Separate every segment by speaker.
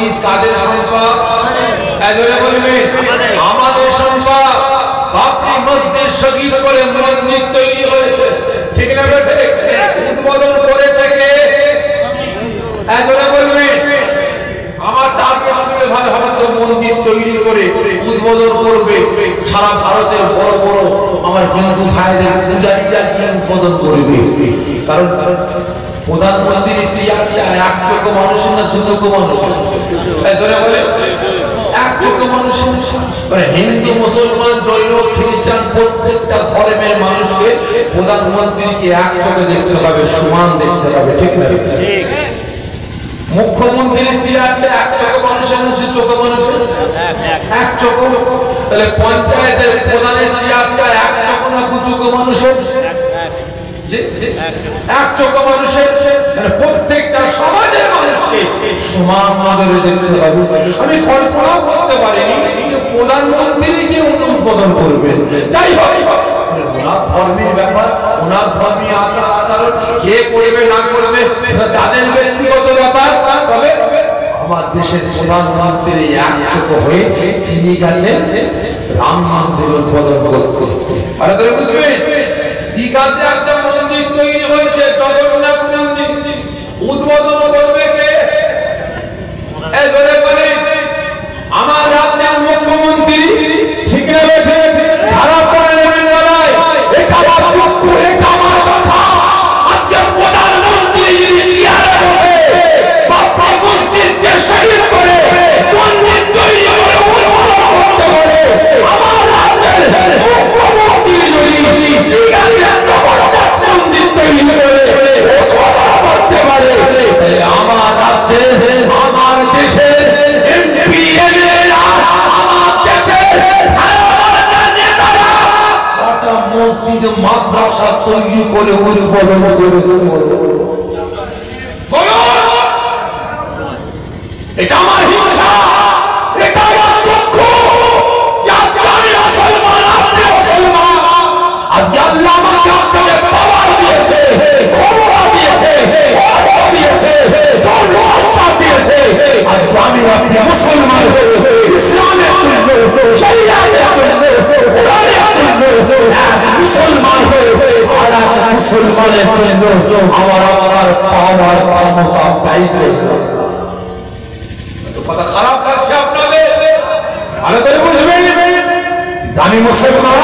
Speaker 1: মসজিদ কাদের সম্পদ? এজন্য বলবেন আমাদের সম্পদ। বাবরি মসজিদ শহীদ করে মন্দির তৈরি হয়েছে, ঠিক না বেটে? উদ্বোধন করেছে কে? এজন্য বলবেন আমার টার্গেট আসলে ভালো হবে তো মন্দির তৈরি করে উদ্বোধন করবে, সারা ভারতের বড় বড় আমার হিন্দু ভাইদের পূজারীরা গিয়ে উদ্বোধন করবে। কারণ প্রধানমন্ত্রীর চেয়ারটা এক চোখ মানুষের না দু চোখ মানুষের? ধরে বলে এক চোখ মানুষের। হিন্দু মুসলমান জৈন খ্রিস্টান প্রত্যেকটা ধর্মের মানুষকে প্রধানমন্ত্রীকে এক চোখে দেখতে হবে, সমান দেখতে হবে, ঠিক না? মুখ্যমন্ত্রীর চেয়ারটা এক চোখ মানুষের না দু চোখ মানুষের? এক চোখ। তাহলে পঞ্চায়েতের প্রধানের চেয়ারটা এক চোখ না দু চোখ মানুষের? এক চোখ মানুষের। প্রত্যেকটা সমাজের মানুষকে সমান নজরে দেখতে হবে। আমি কল্পনাও করতে পারিনি প্রধানমন্ত্রীকে উদ্বোধন করবেন। যাই হোক, ওনার ধর্মের ব্যাপার, ওনার ধর্মীয় আচার আচরণ কে করবে না করবে তাদের ব্যক্তিগত ব্যাপার। তবে আমার দেশের প্রধানমন্ত্রী এক চোখ হয়ে তিনি গেছেন রাম মন্দির উদ্বোধন করতে। ভালো করে বুঝবেন, দীঘাতে একটা মন্দির তৈরি হয়েছে, জগন্নাথ মন্দির। উদ্বোধন করবে কে? আমার রাজ্যের মুখ্যমন্ত্রী, ঠিক না? খারাপ করে নেবেন না ভাই, এটা আমার দুঃখ, এটা আমার কথা। আজকে প্রধানমন্ত্রী যদি চেয়ারে বসে বাবরি মসজিদকে শহীদ করে মন্দির তৈরি করে উদ্বোধন করতে পারে, আমার রাজ্যের মুখ্যমন্ত্রী যদি জগন্নাথ মন্দির তৈরি করে উদ্বোধন করতে পারে, আমার রাজ্যে আমার দেশের এমপি এমএলএরা, আমার দেশের নেতারা কটা মসজিদ মাদ্রাসা তৈরি করে উদ্বোধন করেছে। এটা আমার হিংসা, এটা আমার দুঃখ যে আজকে আমি মুসলমান, আপনি মুসলমান। আজকে আল্লাহ আমাকে আপনাকে পাওয়ার দিয়েছে, ক্ষমতা দিয়েছে, অর্থ দিয়েছে, ধন সম্পদ দিয়েছে। আজকে আমি আপনি মুসলমান হয়ে ইসলামের জন্য, শরিয়াতের জন্য, কোরআনের জন্য মুসলমান হয়ে আর এক মুসলমানের জন্য আমার পাওয়ার ক্ষমতা ব্যয় করব। কথা খারাপ লাগছে আপনাদের? ভালো করে বুঝবেন, আমি মুসলমান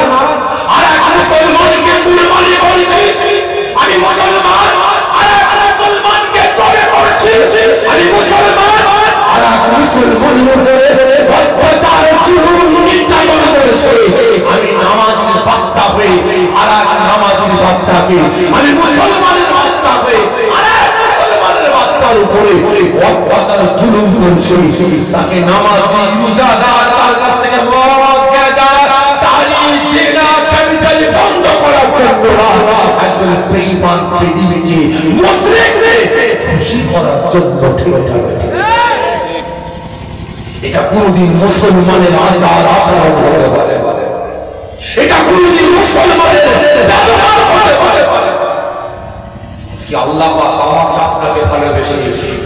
Speaker 1: আর এক মুসলমানকে কুরবানি করছি। আমি মুসলমান আর এক মুসলমানকে জবে করছি। আমি মুসলমান আর এক মুসলমানের উপরে অত্যাচার জুলুম নির্যাতন করেছি। আমি নামাজের বাচ্চা হয়ে আর এক নামাজের বাচ্চাকে, আমি মুসলমানের বাচ্চা হয়ে আর এক মুসলমানের বাচ্চার উপরে অত্যাচার জুলুম করছি। তাকে নামাজি, রোজাদার, তার কাছ থেকে মদ, গাঁজা, তালি, জিনা, ব্যভিচার বন্ধ করার জন্য একজন বেঈমান পৃথিবীকে মুশরিককে খুশি করার জন্য ঠিক থাকে। এটা কোনদিন মুসলমানের আচার আচরণ হতে পারে, এটা কোনদিন মুসলমানের ব্যবহার হতে পারে। আল্লাহ আমাকে আপনাকে ভালোবেসে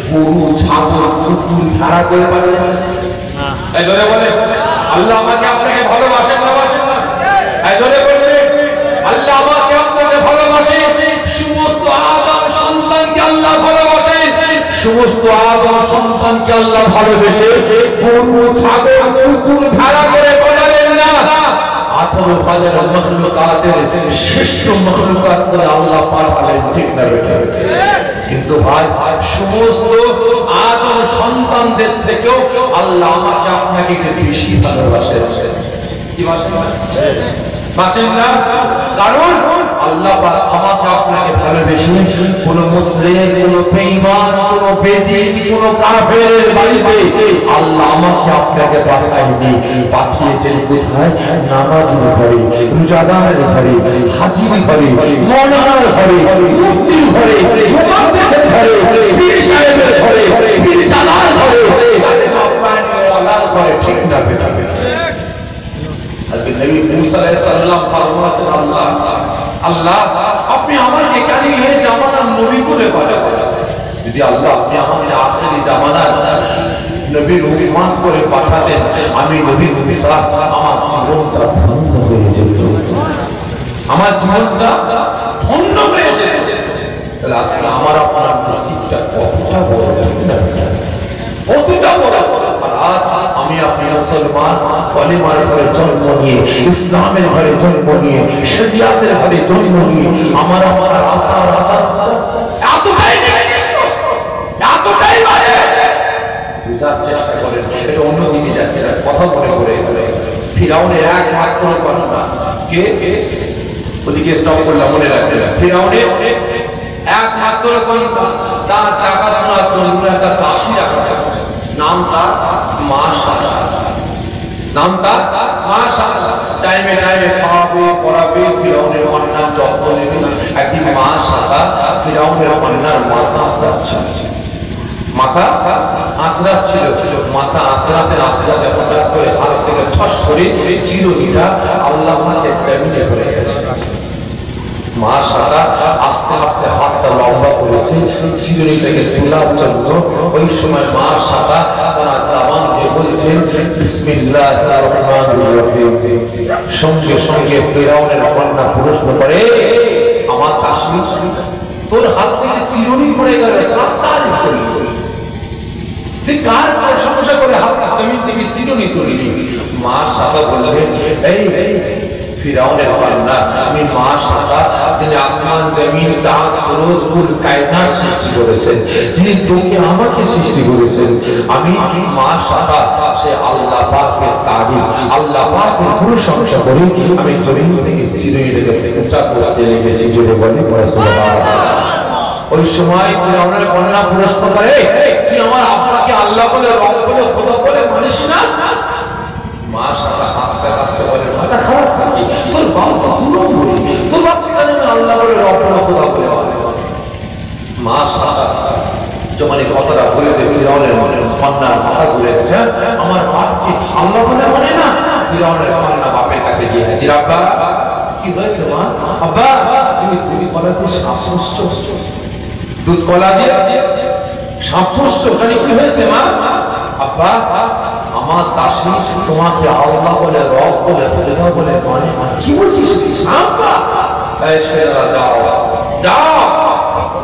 Speaker 1: গরু, ছাগল, কুকুর, ভেড়া করে ভালোবাসেন। এই ধরে বলে আল্লাহ আমাকে আপনাকে ভালোবাসেন না? বাসেন না? এই ধরে বলবে আল্লাহ আমাকে আপনাকে ভালোবাসে। সমস্ত আদম সন্তানকে আল্লাহ ভালোবাসে। সমস্ত আদম সন্তানকে আল্লাহ ভালোবেসে গরু, ছাগল, কুকুর, ভেড়া করে বানালেন না। 18,000 মখলুকাতের শ্রেষ্ঠ মখলুকাত করে আল্লাহ পাঠালেন, ঠিক না? কিন্তু ভাই সমস্ত আদম সন্তানদের থেকেও আল্লাহ আমাকে আপনাকে বেশি ভালোবাসেন। কি বাসেন না? কারণ আল্লাহ আমাকে আপনাকে ভালোবেসে কোন মুসলিম, কোন বেঈমান, কোন বেদিন, কোন কাফেরের বাড়িতে আল্লাহ আমাকে আপনাকে পাঠায়নি। পাঠিয়েছেন কোথায়? নামাজের ঘরে, রোজাদারের ঘরে, হাজির ঘরে, মওলানার ঘরে, মুফতির ঘরে, মুহাদ্দিসের ঘরে, পীর সাহেবের ঘরে, পীর জালার ঘরে, ওয়ালার ঘরে, ঠিক না? আজকে নবী মুসা আলাইহিস সালাম ফরমাতেন, আল্লাহ আল্লাহ আপনি আমাকে কেন এই জামানার নবী করে পাঠালেন? যদি আল্লাহ আপনি আমাকে আখেরি জামানার নবীর উম্মত করে পাঠাতেন, আমি নবীর বিশ্বাস আমার জীবনটা ধন্য হয়ে যেত, আমার জীবনটা ধন্য হয়ে যেত। তাহলে আজকে আমার আপনার নসিবটা কতটা বড়, কতটা বড়। আজ আমি আপনি মুসলমান, কলিমার ঘরে জন্ম নিয়ে, ইসলামের ঘরে জন্ম নিয়ে, শরিয়াতের ঘরে জন্ম নিয়ে আমার আপনার আচার এতটাই এতটাই বাজে, বুঝার চেষ্টা করেন। এটা অন্যদিকে যাচ্ছে না, কথা মনে করে ফিরাউনের এক ভাগ করে ঘটনা, কে ওদিকে স্টপ করলাম, মনে রাখবে না। ফিরাউনের এক ভাগ করে ঘটনা, তার টাকা শোনার জন্য একটা দাসী রাখা, নাম তার মা শাশা, নাম তার মা শাশা। টাইমে টাইমে খাওয়াবে পড়াবে, ফিরাউনের কন্যার যত্ন নেবে। একদিন মা শাশা ফিরাউনের কন্যার মাথা আঁচড়াচ্ছিল, মাথা আঁচড়াচ্ছিল, মাথা আঁচড়াতে আঁচড়াতে হঠাৎ করে হাত থেকে ঠস করে চিরুনিটা আল্লাহ পাকের জমিনে পড়ে গেছে। মা শাশা আস্তে আস্তে হাতটা লম্বা করেছে চিরুনিটাকে তোলার জন্য। ওই সময় মা শাশা তার জবান দিয়ে বলছেন বিসমিল্লাহির রহমানির রহিম। সঙ্গে সঙ্গে ফিরাউনের কন্যা প্রশ্ন করে, আমার দাসী তোর হাত থেকে চিরুনি পড়ে গেল, কার করলি, তুই কার প্রশংসা করে হাত জমিন থেকে চিরুনি তুললি? মা শাশা বললেন, এই ফিরাউনের কন্যা, আমি মা শাশা, যিনি আসমান জমিন চাঁদ সূরজ কুল কায়নাত সৃষ্টি করেছেন, যিনি তোকে আমাকে সৃষ্টি করেছেন, আমি মা শাশা সে আল্লাহ পাকের তারিফ, আল্লাহ পাকের প্রশংসা করি, আমি জমিন থেকে চিরুনিটাকে উঁচা করতে লেগেছি। যদি বলি সুবহানাল্লাহ। ওই সময় ফিরাউনের কন্যা প্রশ্ন করে, তুই আমার আব্বাকে আল্লাহ বলে, রব বলে, খোদা বলে মানিস না? মা শাশা হাসতে হাসতে বলে, মাথা খারাপ নাকি? তোর বাপ তো দুরম্বরী, তোর বাপ কেন আল্লাহ বলে, রব বলে, খোদা বলে? মা শাশা যখন এই কথাটা বলে দেয়, ফিরাউনের কন্যার মাথা ঘুরে গেছে। আমার বাপকে আল্লাহ বলে মানে না? ফিরাউনের কন্যা বাপের কাছে গিয়ে হাজির, আব্বা কি হয়েছে? মা, আব্বা তুমি কলাতে সাপুষ্ট, দুধ কলা দিয়ে সাপুষ্ট, কি হয়েছে মা? আব্বা আমার দাসী তোমাকে আল্লাহ বলে, রব বলে, খোদা বলে মানে। কি বলছিস? আব্বা যাও যাও,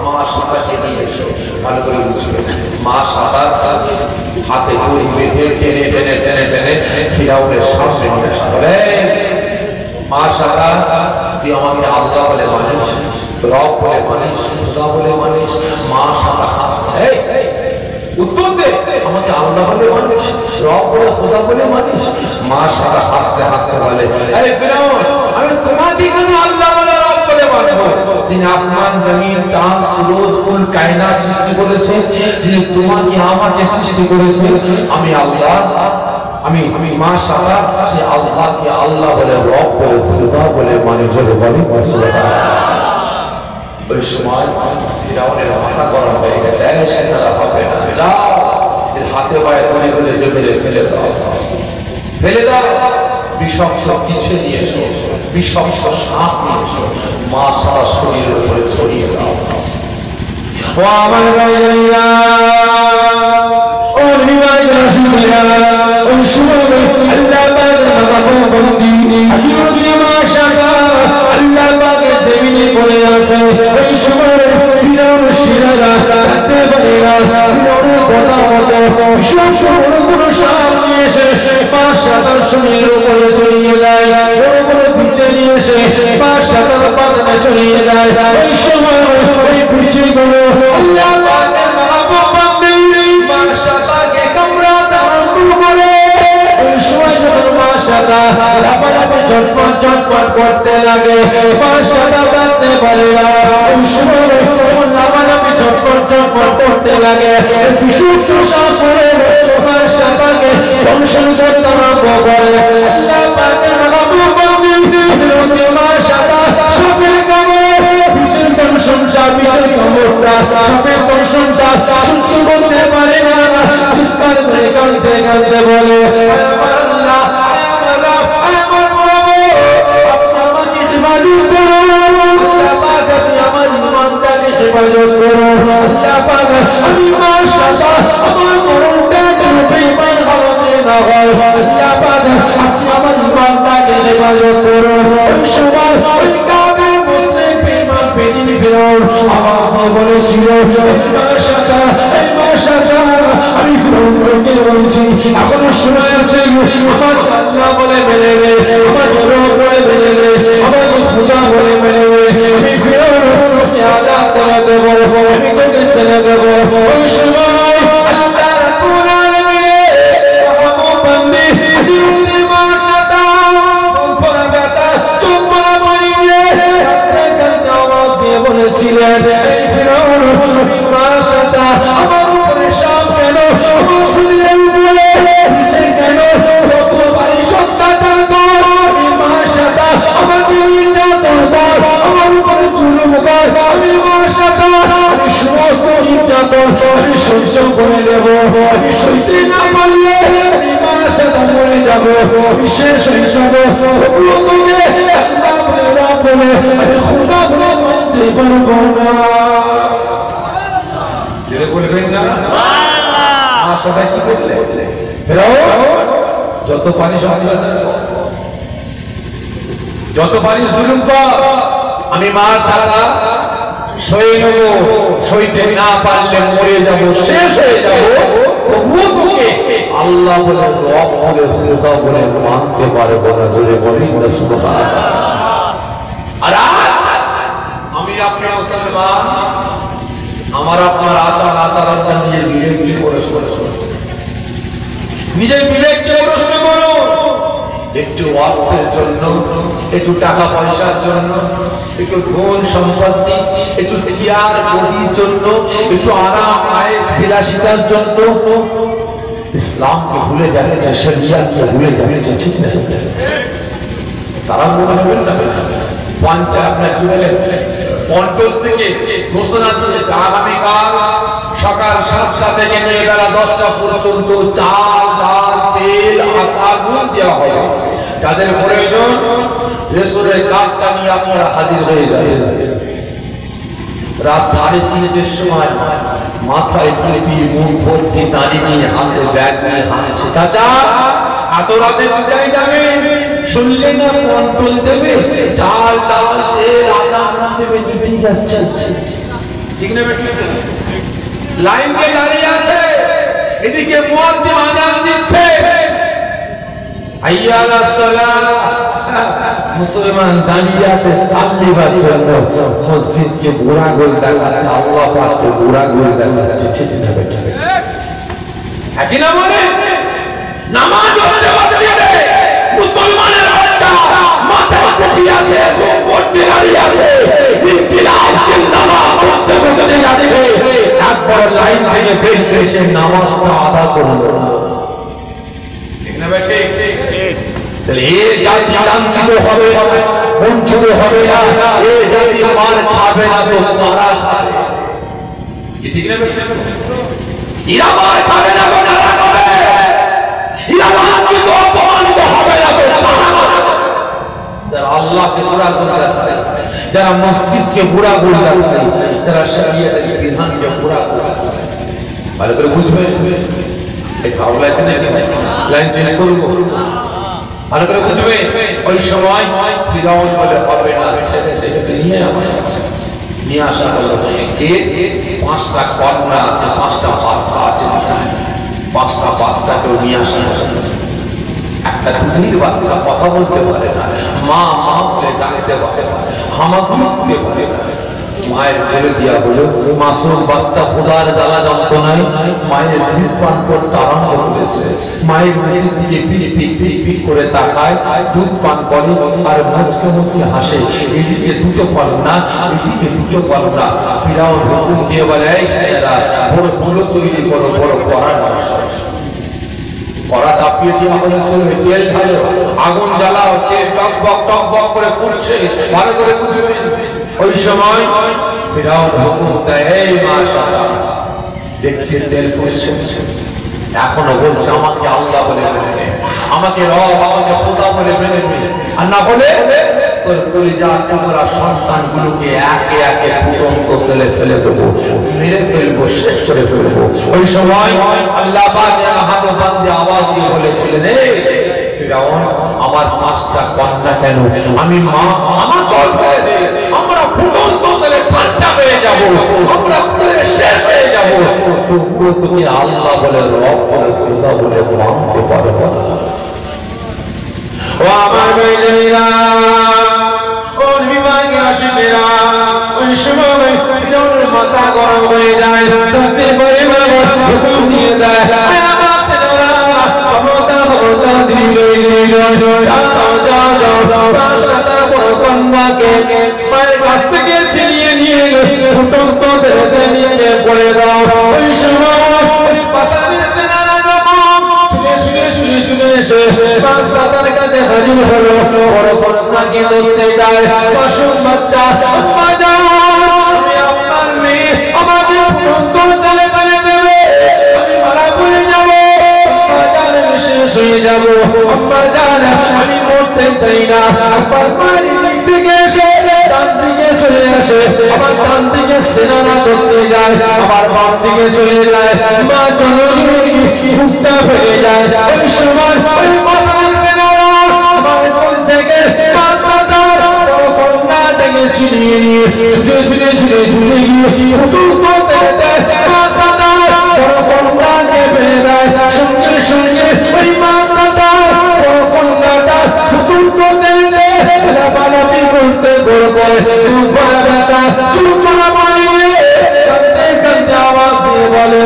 Speaker 1: মা শাশাকে নিয়ে এসো। ভালো করে বুঝবে, মা শাশা হাতে দড়ি বেঁধে টেনে টেনে টেনে টেনে ফিরাউনের সামনে নিয়ে আসা। বলে, মা শাশা তুই আমাকে আল্লাহ বলে মানিস, রব বলে মানিস, খোদা বলে মানিস? মা শাশা হাসছে, উত্তর দে, আমাকে আল্লাহ বলে মানিস, রব বলে, খোদা বলে মানিস? মা শাশা হাসতে হাসতে বলে, এই ফিরাউন, আমি তোমাকে কেন আল্লাহ বলে, রব বলে মানব? যিনি আসমান জমিন চাঁদ সূরজ কুল কায়নাত সৃষ্টি করেছেন, যিনি তোমাকে আমাকে সৃষ্টি করেছেন, আমি আল্লাহ, আমি মা শাশা সে আল্লাহকে আল্লাহ বলে, রব বলে, খোদা বলে মানে। যদি বলি সুবহানাল্লাহ। ওই সময় ফিরাউনের মাথা গরম হয়ে গেছে, সেটা হবে না, যাও এর হাতে পায়ে ধরে ধরে জমিনে ফেলে দাও, ফেলে দাও, বিষাক্ত কিছু নিয়ে এসো, বিষাক্ত সাপ নিয়ে এসো, মা শাশার শরীরের উপরে ছড়িয়ে দাও। ও আমার ভাইরা, ও রিওয়ায়াত শুনিয়া, ওই সময় আল্লাহ পাকের মাহবুবী হযরত মা শাশা আল্লাহ পাকের জমিনে পড়ে আছে। ওই সময় ফিরাউন শিরারা রাতে বলেরা ফিরাউনের কথা মতো বিশাল বড় সাপ নিয়ে এসে মা শাশার শরীরের উপরে চড়িয়ে দেয়, বড় বড় বিছে নিয়ে এসে মা শাশার বাদনে চড়িয়ে দেয়। ওই সময় ওই বিছেগুলো আল্লাহ পাকের মাহবুবী মা শাশাকে কামড়াতে আরম্ভ করে। ওই সময় যখন মা শাশা লাফালাফি ঝটপট ঝটপট করতে লাগে, মা শাশা জানতে পারে না। ওই সময় লাফালাফি ঝটপট ঝটপট করতে লাগে, বিশুদ্ধ শ্বাস করে মা শাশাকে দংশন করতে আরম্ভ করে। আল্লাহ পাকের মাহবুবী হযরত মা শাশা সাপের কামড়ে বিচল দংশনটা, বিচল কামড়টা, সাপের দংশনটা সহ্য করতে পারে না, চিৎকার করে কাঁদতে কাঁদতে বলে, আল্লাহ আমার রব, আমার প্রভু, আপনি আমাকে হেফাজত করুন, আল্লাহ পাক আপনি আমার ঈমানটাকে হেফাজত করুন, আল্লাহ পাক আমি মা শাশা আমার মরণটা যেন আল্লাহ পাক আপনি আমার ঈমানটাকে হেফাজত করুন। ওই সময় ওই কাফের মুশরিক বেঈমান বেদিনী ফিরআউন আমাকে বলেছিল এই মাশাআল্লাহ আমি ফিরআউনকে বলছি এখনো সময় আছে আমার আল্লাহ বলে মেনে নে, আমার রব বলে মেনে নে, আমার খোদা বলে মেনে নে, আমি ফিরআউনকে আযাব করে দেব, আমি তোকে ছেড়ে দেব। ওই সময় আল্লাহ রাব্বুল আলামিন রহমত বান্দি দিলে মাশাআল্লাহ পরা বেটা চোখ পরা বলিয়ে কাঁদতে আওয়াজ দিয়ে বলেছিলেন এই ফিরআউন মাশাআল্লাহ আমার উপরে শাপ কেন মুসলিম বলে নিচে কেন যত পারি সত্যাচার কর মাশাআল্লাহ আমাকে নির্যাতন কর আমার উপরে জুলুম কর আমি মাশাআল্লাহ আমি সমস্ত নির্যাতন আমি সহ্য করে নেব, আমি সইতে না পারলে আমি মাশাআল্লাহ মরে যাব, আমি শেষ হয়ে যাব। তবুও তোকে আল্লাহ বলে রব বলে আমি খোদা বলে মানতে পারবো না। যেটা বলবেন না সুবহানাল্লাহ সবাই কি করলে যত পানি যত পানি জুলুম কর আমি মাশাআল্লাহ সই নেব, সইতে না পারলে মরে যাব, শেষ হয়ে যাব। তবুও তোকে আল্লাহ বলে রব বলে খোদা বলে মানতে পারবো না। জোরে বলি না সুবহানাল্লাহ। আর আজ আমি আপনি মুসলমান আমার আপনার আচার আচারটা নিয়ে বিবেককে প্রশ্ন নিজের বিবেককে প্রশ্ন করো। একটু অর্থের জন্য, একটু টাকা পয়সার জন্য, একটু ধন সম্পত্তি, একটু চেয়ার গদির জন্য, একটু আরাম আয়েশ বিলাসিতার জন্য ইসলামকে ভুলে যাচ্ছে, শরিয়াতকে ভুলে যাচ্ছে। ঠিক না? তারা মনে করেন না পঞ্চায়েত না জুড়ে পন্টল থেকে ঘোষণা দিয়েছে আগামীকাল সকাল 7টা থেকে নিয়ে বেলা 10টা পর্যন্ত চাল ডাল তেল আটা নুন দেওয়া হবে। যাদের প্রয়োজন রেশনের কার্ডটা নিয়ে আপনারা হাজির হয়ে যাবেন। রাত 3:30-এর সময় মাথায় টুপি মুখ ভর্তি দাড়ি নিয়ে হাতে ব্যাগ নিয়ে হাঁটছে। চাচা এত রাতে কোথায় যাবেন? শুনলেন না কন্ট্রোল দেবে, চাল ডাল তেল আটা নুন দেবে, নিতেই যাচ্ছে। ঠিক না? লাইন কে দাঁড়িয়ে আছে, এদিকে মুয়াজ্জিন আযান দিচ্ছে হাইয়া আলাস সালাহ। মুসলমান দাঁড়িয়ে আছে চাল দিবার জন্য, মসজিদকে ঘোরা গোল দেখাচ্ছে, আল্লাহ পাককে ঘোরা গোল দেখাচ্ছে। ঠিক না? একই না মানে নামাজ হচ্ছে মসজিদে, মুসলমানের বাচ্চা মাথায় টুপি আছে, ভর্তি দাঁড়িয়ে আছে, ইনকিলাব জিন্দাবাদ করতে করতে যাচ্ছে। একবার লাইন থেকে বের হয়ে এসে নামাজটা আদা করলো। ঠিক না বেটে? তাহলে এই জাতি লাঞ্ছিত হবে, বঞ্চিত হবে না, এই জাতি মার খাবে না তো তারা খাবে। ঠিক না বেটে? এরা মার খাবে না তো তারা খাবে, এরা লাঞ্ছিত অপমানিত হবে না তো তারা খাবে। যারা আল্লাহকে বুড়া করে রাখে, যারা মসজিদকে বুড়া করে রাখে, যারা শরিয়তের বিধানকে বুড়া করে রাখে, ভালো করে বুঝবে। এই খাওয়া আছে না, লাইন চেঞ্জ করবো, ভালো করে বুঝবে। ওই সময় ফিরাউন বলে হবে না, ছেড়ে নিয়ে আমার নিয়ে আসা হলো। এর 5টা কন্যা আছে, 5টা বাচ্চা আছে, 5টা বাচ্চাকেও নিয়ে আসা হলো। একটা দুধের বাচ্চা কথা বলতে পারে না, মা মা বলে ডাকতে পারে না, হামাগুড়ি দিতে পারে না। মায়ের বলে দেওয়া হলো মাসুম বাচ্চা খোদার জ্বালা যন্ত্রণায় মায়ের দুধ পান করতে আরম্ভ করেছে। মায়ের মুখের দিকে পিট করে তাকায়, দুধ পান করে আর মুচকে মুচকে হাসে। এদিকে দুটো কন্যা, এদিকে দুটো কন্যা। ফিরাউন হুকুম দিয়ে বলে এই ছেলেরা বড় চুলো তৈরি করো, বড় কড়া কড়া চাপিয়ে দেওয়া হলে চলবে, তেল ঢালো, আগুন জ্বালাও, তেল টক বক করে ফুটছে, ভালো করে বুঝবে। ওই সময় ফিরাউন হুকুম দেয় এই মাশাআল্লাহ দেখছিস তেল ফুটছে, এখনো বলছে আমাকে আল্লাহ বলে মেনে নে, আমাকে রব আমাকে খোদা বলে মেনে নে, আর না হলে তোর কলিজা টুকরা সন্তানগুলোকে একে একে ফুটন্ত তেলে ফেলে দেবো, মেরে ফেলবো, শেষ করে ফেলবো। ওই সময় আল্লাহ পাক হাত দোকান দিয়ে আওয়াজ দিয়ে বলেছিলেন, ফিরাউন আমার 5টা কন্যা কেন? আমি মা আমার গর্ভে আমরা ফুটন্ত তেলে ঠান্ডা হয়ে যাব, আমরা পুড়ে শেষ হয়ে যাব, তবুও তুমি আল্লাহ বলে রব বলে খোদা বলে মানতে পারো না। ও আমার মেয়েরা, ও বিমানে আসিবেরা, ওই সময় ফিরাউনের মাথা গরম হয়ে যায়, তাতে বলে বাবা হুকুম দিয়ে দেয়, আমার ছেলেরা ক্ষমতা ক্ষমতা দিলে কন্যাকে মায়ের কাছ থেকে ছিনিয়ে নিয়ে ফুটন্ত তেলে নিয়ে পড়ে দাও। ওই সময় পাশাপাশি সেনারা ছুটে এসে সাঁতার কাছে হাজির হলো, বড় কন্যাকে ধরতে যায়। মাসুম বাচ্চা, আম্মা যান, আমি আপনার মেয়ে, আমাকে ফুটন্ত তেলে ফেলে দেবে, আমি মারা পড়ে যাব, আম্মা জান আমি শেষ হয়ে যাব, আম্মা জান আমি মরতে চাই না। আপনার মায়ের দিক থেকে এসে ডান দিকে চলে আসে, আবার ডান দিকে সেনারা ধরতে যায়, আবার বাম দিকে চলে যায়, মা জননী মুক্তা হয়ে যায়। ওই সময় ওই পাশাপাশি সেনারা আমার কোল থেকে 5,000 কন্যা থেকে ছিনিয়ে নিয়ে ছুটে গিয়ে ফুটন্ত তেলে 5,000 কন্যাকে ফেলে দেয়। সঙ্গে সঙ্গে ওই 5,000 কন্যাটা ফুটন্ত তেলে লাফালাফি করতে চুলচুলা পড়ে গিয়ে কাঁদতে কাঁদতে আওয়াজ দিয়ে বলে,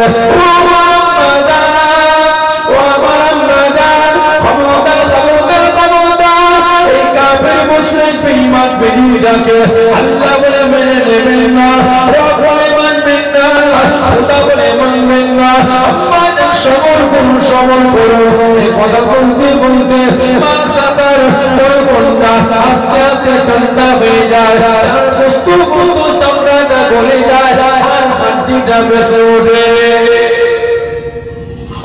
Speaker 1: আল্লাহ বলে মেনে নেবেন না, রব বলে মানবেন না, খোদা বলে মানবেন না, আমাদের সবল করুন। এই কথা বলতে বলতে 5,000 বড় কন্যা আস্তে আস্তে ঠান্ডা হয়ে যায়, বস্তু চামড়াটা গলে যায়, আর হাড্ডিটা বেঁচে ওঠে।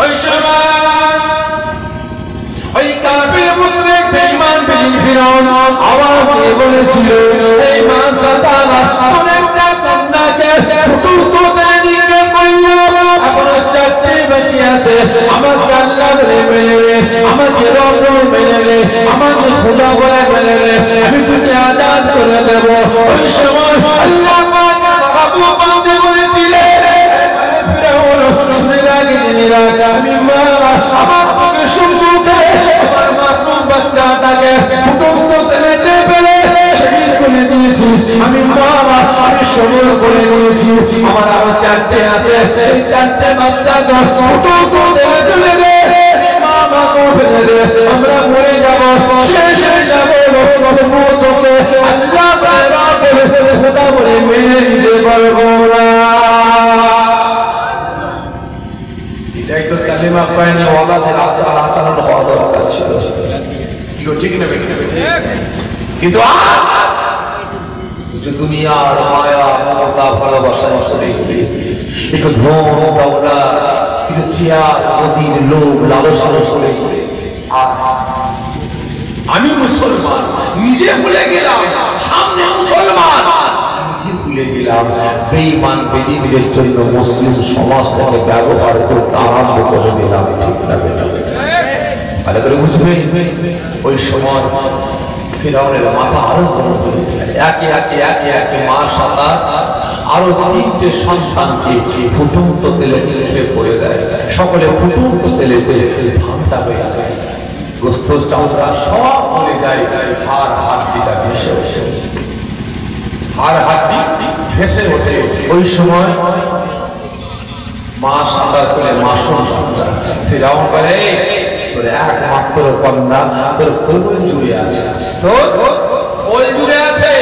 Speaker 1: ওই সময় ওই কাফির মুশরিক বেঈমান ফিরআউন আওয়াজ দিয়ে বলেছিল, এই মা সাতারা অনেকটা কন্যাকে ফুটন্ত তেলে নিয়ে পড়লো, এখন 4টি বাকি আছে, আমাকে আল্লাহ বলে মেনে নে, আমাকে রব বলে মেনে নে, আমাকে খোদা বলে মেনে নে, আমি তোকে আজাদ করে দেব। ওই সময় আল্লাহ পাক আবু বান্দে বলেছিলেন, ফিরআউন শুনে লাগে জেনে রাখ, আমি মা আমার তোকে সম্মুখে আমার মাসুম বাচ্চাটাকে ফুটন্ত তেলে ফেলে শহীদ করে দিয়েছি, আমি বাবা আমি সবর করে নিয়েছি, আমার আরো 4টে আছে, এই 4টে বাচ্চাকে ফুটন্ত তেলে ফেলে দে, মামা তো ফেলে দে, আমরা মরে যাব, শেষ হয়ে যাব, তোকে আল্লাহ বলে খোদা বলে মেনে নিতে পারবো না। এটাই তো কালিমা পায়নি ওয়ালাদের আচার আচরণ হওয়া দরকার ছিল, ঠিক না? কিন্তু আজ দুনিয়ার মায়া মমতা ভালোবাসা একটু ধন দৌলা, একটু চেয়ার নদীর লোভ লালসা করে আমি মুসলমান নিজে ভুলে গেলাম, সামনে মুসলমান নিজে ভুলে গেলাম, বেঈমান বেঈমানদের জন্য মুসলিম সমাজটাকে ব্যবহার করতে আরম্ভ করে দিলাম। ভালো করে বুঝবেন, ওই সময় ফিরআউনের মাথা আরো গরম হয়ে যায়, একে মা সাতা আরো 3টে সন্তানকে ফুটন্ত তেলে নিয়ে পড়ে দেয়, সকলে ফুটন্ত তেলেতে ঠান্ডা হয়ে যায়, গোস্ত চামড়া সব মরে যায়, হাড় হাড্ডিটা ভেসে ওঠে, হাড় হাড্ডি ভেসে ওঠে। ওই সময় মা সাঁতার করে মাসুম বাচ্চা ফিরআউন করে, তোর একমাত্র কন্যা তোর কোল জুড়ে আছে, তোর কোল জুড়ে আছে,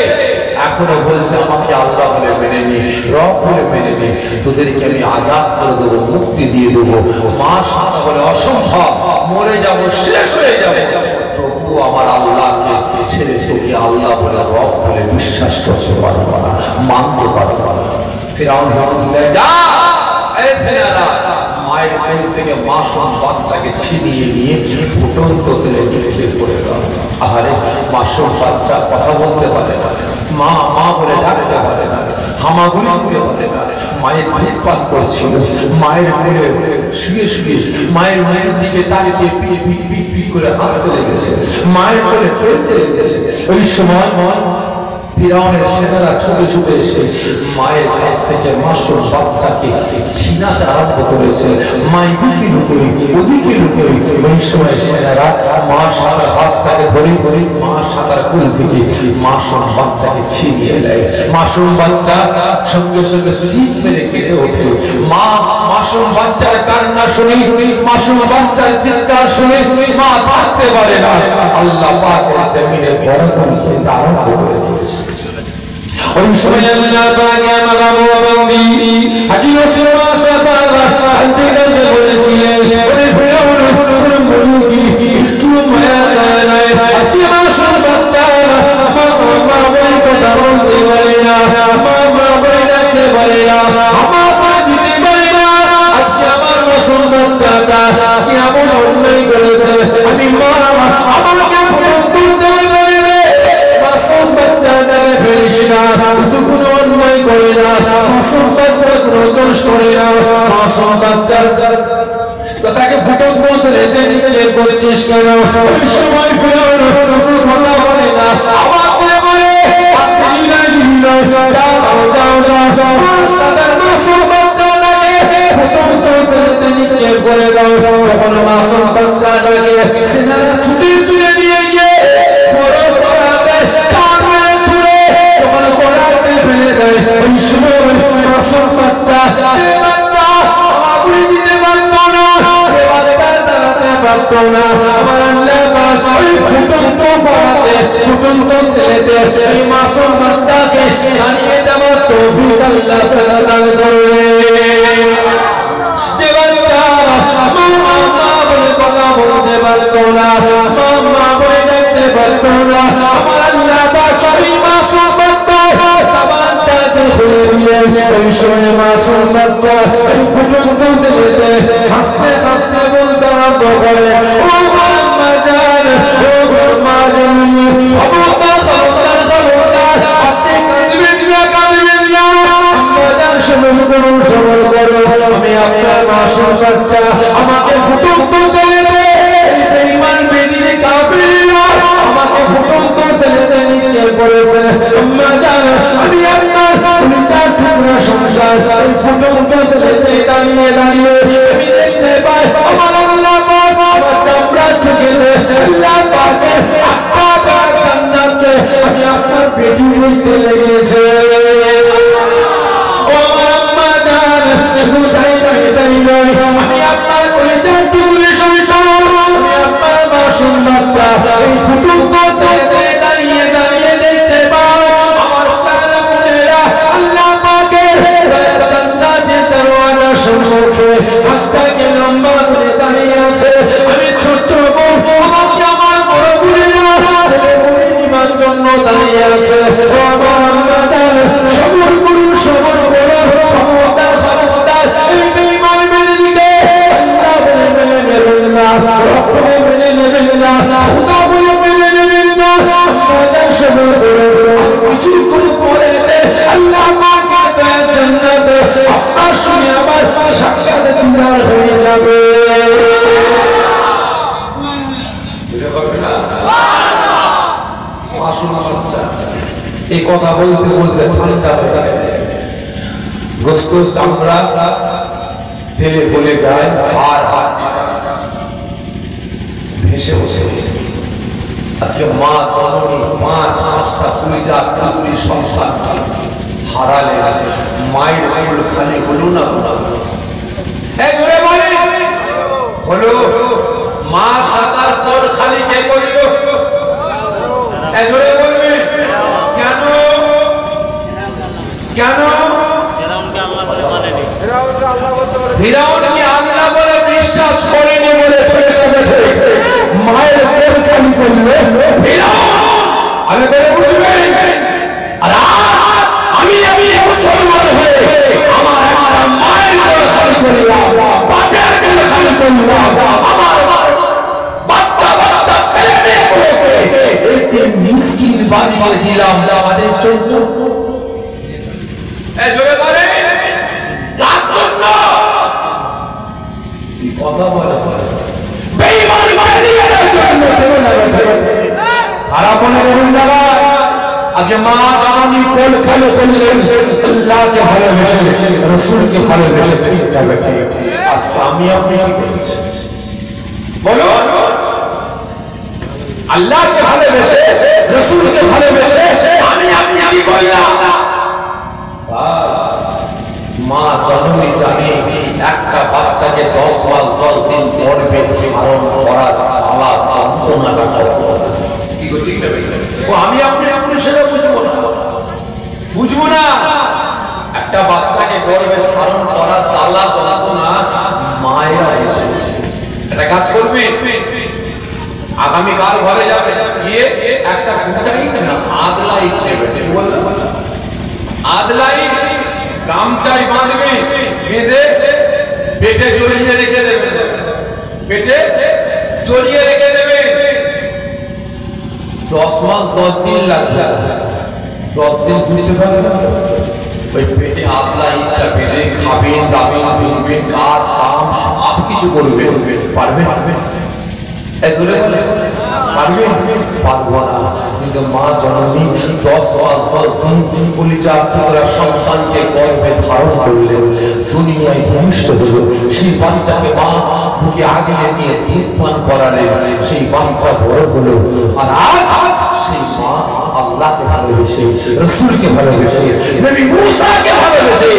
Speaker 1: এখনো বলছে আমাকে আল্লাহ বলে মেনে নি, রব বলে মেনে নি, তোদেরকে আমি আজাদ করে দেবো, মুক্তি দিয়ে দেবো। মা সাঁতার বলে অসম্ভব, মরে যাব, শেষ হয়ে যাবে, তবুও আমার আল্লাহকে ছেড়ে তোকে আল্লাহ বলে রব বলে বিশ্বাস করতে পারবো না, মানতে পারবো না। ফিরআউন যা মায়ের কোল থেকে মাসুম বাচ্চাকে ছিনিয়ে নিয়ে ফুটন্ত তেলে নিক্ষেপ করে দাও। আহারে মাসুম বাচ্চা কথা বলতে পারে না, মা মা বলে ডাকতে পারে না, হামাগুড়ি দিতে পারে না। মায়ের দুধ পান করছিল, মায়ের কোলে শুয়ে শুয়ে মায়ের মায়ের দিকে তাকিয়ে পিট পিট পিট পিট করে হাসতে লেগেছে, মায়ের কোলে খেলতে লেগেছে। ওই সময় ফিরাউনের সেনারা ছুটে ছুটে এসে মায়ের কাছ থেকে মাসুম বাচ্চাকে ছিনাতে আরম্ভ করেছে। মাই দিকে লুকোই ওদিকে লুকোই। ওই সময় সেনারা মা সাতার হাতটাকে ধরে ধরে মা সাতার কোল থেকে মাসুম বাচ্চাকে ছিনিয়ে নেয়। মাসুম বাচ্চা সঙ্গে সঙ্গে চিৎ মেরে কেঁদে ওঠে। মা মাসুম বাচ্চার কান্না শুনে, মাসুম বাচ্চার চিৎকার শুনে মা থাকতে পারে না। আল্লাহ পাকের জমিনে বড় করে খেতে আরম্ভ করে দিয়েছে। ওই সময় আল্লাহ পাক আমার বান্দি হযরত মাসা তাআলা আনতে গেলে বলেছিলেন, ওরে ফিরাউন তোর বলু কি একটু মায়া নাই? আজকে মাসা বাচ্চা মা বলে কথা বলতে পারে না, মা বলে ডাকতে পারে না, আমার দিতে পারে না। আজকে আমার মাসুম বাচ্চাটা কি এমন অন্যায় করেছে? আমি মা আমাকে বলতে পারে না, মাসুম বাচ্চাটাকে ফেলিস না, তুই কোনো অন্যায় করে না, মাসুম বাচ্চার কোনো দোষ করে না, মাসুম বাচ্চার তাকে ফুটন বলতে রেতে নিতে বলছিস কেন? ওই সময় ফিরাউন কোনো কথা বলে না, আবার বলে বলে সাদার মাসুম বাচ্চাটাকে ফুটন বলতে রেতে নিতে করে দাও। তখন মাসুম বাচ্চাটাকে সেনারা ছুটে ছুটে নিয়ে গিয়ে বড় করাতে কান মেরে ছুড়ে তখন করাতে ফেলে দেয়। ওই সময় মাসুম বাচ্চা পারতো না, আমার আল্লাহ পাক ওই ফুটন্ত পাড়াতে ফুটন্ত তেলেতে এই মাসুম বাচ্চাকে জানিয়ে দেওয়ার তৌফিক আল্লাহ তাআলা দান করলেন। যে বাচ্চা মা বলে কথা বলতে পারতো না, মা বলে ডাকতে পারতো না, আমার আল্লাহ পাক ওই মাসুম বাচ্চা জবানটাকে খুলে দিলেন। ওই সময় মাসুম বাচ্চা এই ফুটন্ত তেলেতে হাসতে হাসতে বলতে আরম্ভ করে, ও আম্মা জান, ও আম্মা জান, খবরদার খবরদার খবরদার, আপনি কাঁদবেন না কাঁদবেন না। আম্মা জান সবর করুন সবর করুন, আমি আপনার মাসুম বাচ্চা, আমাকে ফুটন্ত তেলেতে এই বেঈমান বেদিনে কাফিররা আমাকে ফুটন্ত তেলেতে নিয়ে পড়েছে। আম্মা জান আমি আপনার চার টুকরা সংসার এই ফুটন্ত তেলেতে দাঁড়িয়ে দাঁড়িয়ে আমি দেখতে পাই আমার আল্লাহ পাক আমার চামড়া চুকেলে আল্লাহ পাকের আপনার জান্নাতে আমি আপনার পেটি দেখতে লেগেছে। ও আমার আম্মা জান, শুধু তাই নয়, আমি আপনার কলিজার টুকরো সংসার, আমি আপনার মাসুম বাচ্চা এই ফুটন্ত তেলেতে দাঁড়িয়ে দাঁড়িয়ে দেখতে পাই আমার চার বোনেরা আল্লাহ পাকের জান্নাতের দরওয়াজার সম্মুখে হাতটাকে লম্বা করে দাঁড়িয়ে আছে। আমি ছোট্ট বোন, আমাকে আমার বড় বোনেরা নিবার জন্য দাঁড়িয়ে আছে। ও আমার আম্মা জান, সবর করুন সবর করুন, ক্ষমতার ক্ষমতার এই বেঈমান মেনে নিতে আল্লাহ বলে মেনে নেবেন না, রব বলে মেনে নেবেন না, খোদা বলে মেনে নেবেন না। আম্মা জান সবর করুন, কিছু করে আল্লাহ পাকের দয়ার জান্নাতে আপনার সঙ্গে আমার সাক্ষাৎ দিদার হয়ে যাবে। এই কথা বলতে বলতে ঠান্ডা হয়ে যায়, গোস্ত চামড়া তেলে গলে যায়, আর হাত ভেসে বসে। আজকে মা জননী 5-5টা কলিজা টুকরি সংসার হারালে, মায়ের কোল খালি হলো না হলো? মা সাতার কোল খালি কে করল? এজরে বলবে কেন? কেন ফিরাউনকে আল্লাহ বলে বিশ্বাস করেনি বলে মায়ের কোল খালি করলো ফিরাউন। আমি করে বুঝবেন, আমি মুসলমান হয়ে আমার মায়ের কোল খালি করলাম, বাপের কোল খালি করলাম, আমার বাচ্চা বাচ্চা ছেলে মেয়ে মিসকিন বেঈমান বেরিয়ার জন্য দেব না খারাপ মনে করুন না আগে মা জানি কোন খেলে করলেন আল্লাহকে ভালোবেসে রাসূলকে ভালোবেসে ঠিক যাবে আজকে আমি আপনি কি বলছি বলো আল্লাহকে ভালোবেসে রাসূলকে ভালোবেসে আমি আপনি কি বললাম মা জননী জানে একটা বাচ্চাকে 10 মাস 10 দিন গর্ভে ধারণ করা জ্বালা যন্ত্রণাটা কত কি গো ঠিক হবে ও আমি আপনি সেটা বুঝবো না একটা বাচ্চাকে গর্ভে ধারণ করা জ্বালা যন্ত্রণা মায়েরা এসে একটা কাজ করবে আগামী কাল ঘরে যাবে গিয়ে একটা গুটাই না আদলাই নেবে বললো আদলাই গামছাই বাঁধবে বেঁধে পেটে জড়িয়ে রেখে দেবে পেটে জড়িয়ে রেখে দেবে 10 মাস 10 দিন লাগবে 10 দিন ঘুরতে পারবে না ওই পেটে আদলা ইটটা বেঁধে খাবেন দাবেন ঘুরবেন কাজ কাম সব কিছু করবে পারবে পারবো না কিন্তু মা জননী 10 মাস 10 দিন কলিজা টুকরা সন্তানকে গর্ভে ধারণ করলেন দুনিয়ায় ভূমিষ্ঠ হলো সেই বাচ্চাকে মা বুকে আগলে নিয়ে দুধ পান করালেন সেই বাচ্চা বড় হলো আর আজ সেই মা আল্লাহকে ভালোবেসে রাসূলকে ভালোবেসে নবী মুসাকে ভালোবেসে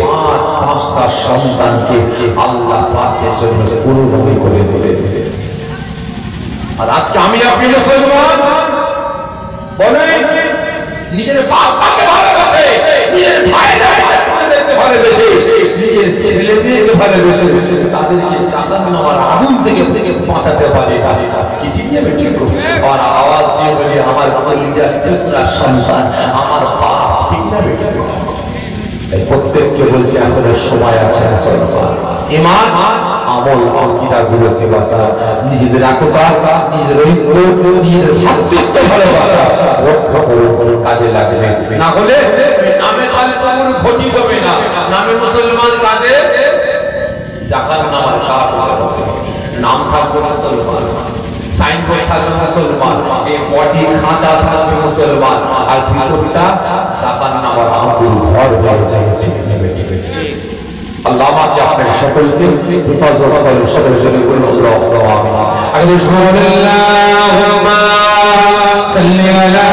Speaker 1: 5-5টা সন্তানকে আল্লাহ পাকের জন্য কুরবানি করে দিলেন আর আজকে আমি আপনি মুসলমান বলেন নিজের বাবাকে ভালোবাসে নিজের ভাইদেরকে ভালোবাসে নিজের ছেলে মেয়েকে ভালোবাসে তাদেরকে জাহান্নামের আগুন থেকে বাঁচাতে পারে কি ঠিক যাবে কি আর আওয়াজ দিয়ে বলি আমার কলিজার টুকরা সন্তান আমার বাপ ঠিক যাবে এই প্রত্যেককে বলছে আমাদের সময় আছে মুসলমান ঈমান আমল আকীদা গুলোকে বাঁচা নিজেদের একতা নিজের ঐক্য নিজের ভাতৃত্ব ভালোবাসা রক্ষা করে কাজে লাগবে না হলে নামে আল-কবর ক্ষতি হবে না নামে মুসলমান কাজে জাহান্নামের কাজ হবে নাম থাকবে মুসলমান সাইনবোর্ড থাকবে মুসলমান এই বডি খাঁচা থাকবে মুসলমান আর ভিতরটা জাহান্নামের আগুন ঘর হয়ে যাবে আল্লাহ আমাকে আপনাদের সকলকে হেফাজত করেন সকলের জন্য বলুন আল্লাহুম্মা আমিন আগে আল্লাহুম্মা সাল্লি আলা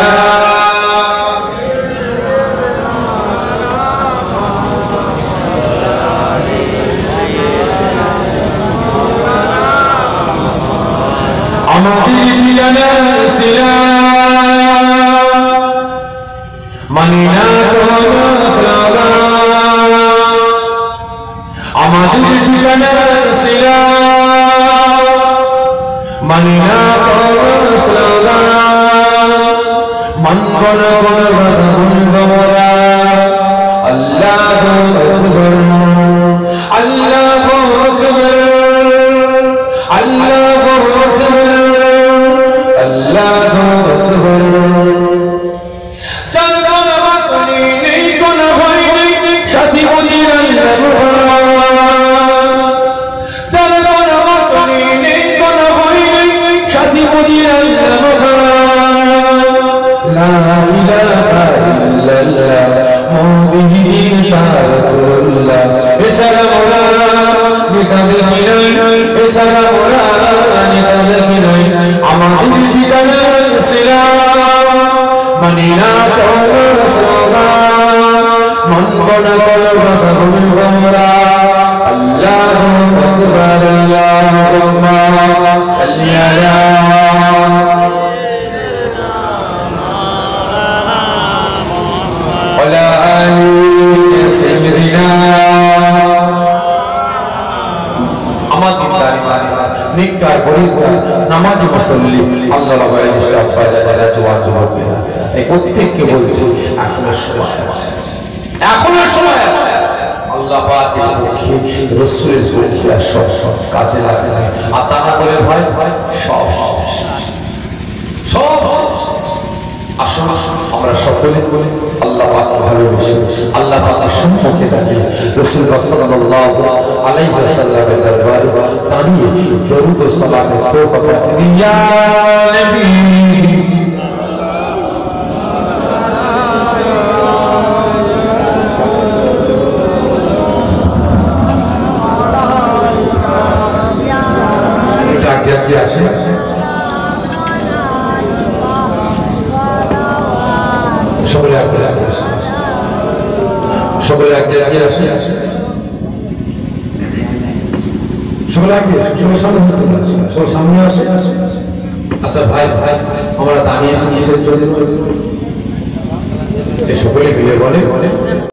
Speaker 1: আমাদের ঠিকানা ইসলাম মানিনা কোন সালাম আমাদের ঠিকানা ইসলাম মানিনা কোন সালাম মনগণ কোন বন্ধুরা আল্লাহু আকবার আল্লাহু আকবার আল্লাহু আকবার আল্লাহু আকবার চলগণ বাকলি নেই কোন ভয় নেই সাথী বলির আল্লাহ চলগণ বাকলি নেই কোন ভয় নেই সাথী বলির আল্লাহ লা ইলাহা ইল্লাল্লাহ মুহাম্মাদুর রাসূলুল্লাহ এছাড়া মোরা নিতাবে মিলাই এছাড়া মোরা নিতাবে মিলাই আমাদের ঠিকানা ইসলাম মানিনা তোর সালাম মনগণ করবা বন্ধুরা আল্লাহু আকবার আল্লাহুম্মা সাল্লি আলা ওয়ালা আলি সাইয়্যিদিনা আমাদের নেককার পরিবার নামাজি মুসল্লি আল্লাহ রাব্বুল ইসলাম ফায়দা জওয়ান যুবকেরা এই প্রত্যেককে বলছি এখনো সময় আছে এখনো সময় আছে আল্লাহ পাকের পক্ষে রাসূলের পক্ষে সব কাজে লাগে আতা না করে ভয় সব আসুন আমরা সকলে আল্লাহ পাককে ভালোবেসে আল্লাহ পাকের সম্মুখে দাঁড়িয়ে রাসূলুল্লাহ সাল্লাল্লাহু আলাইহি ওয়াসাল্লামের দরবারে দাঁড়িয়ে দরুদ ও সালামের তোবা পড়ি ইয়া নবী এটা আগে আসে সকলে আগে আসে সকলে আগে আসে সকলে আগে সবার সামনে আসে আচ্ছা ভাই আমরা দাঁড়িয়েছি কিসের জন্য সকলে মিলে বলে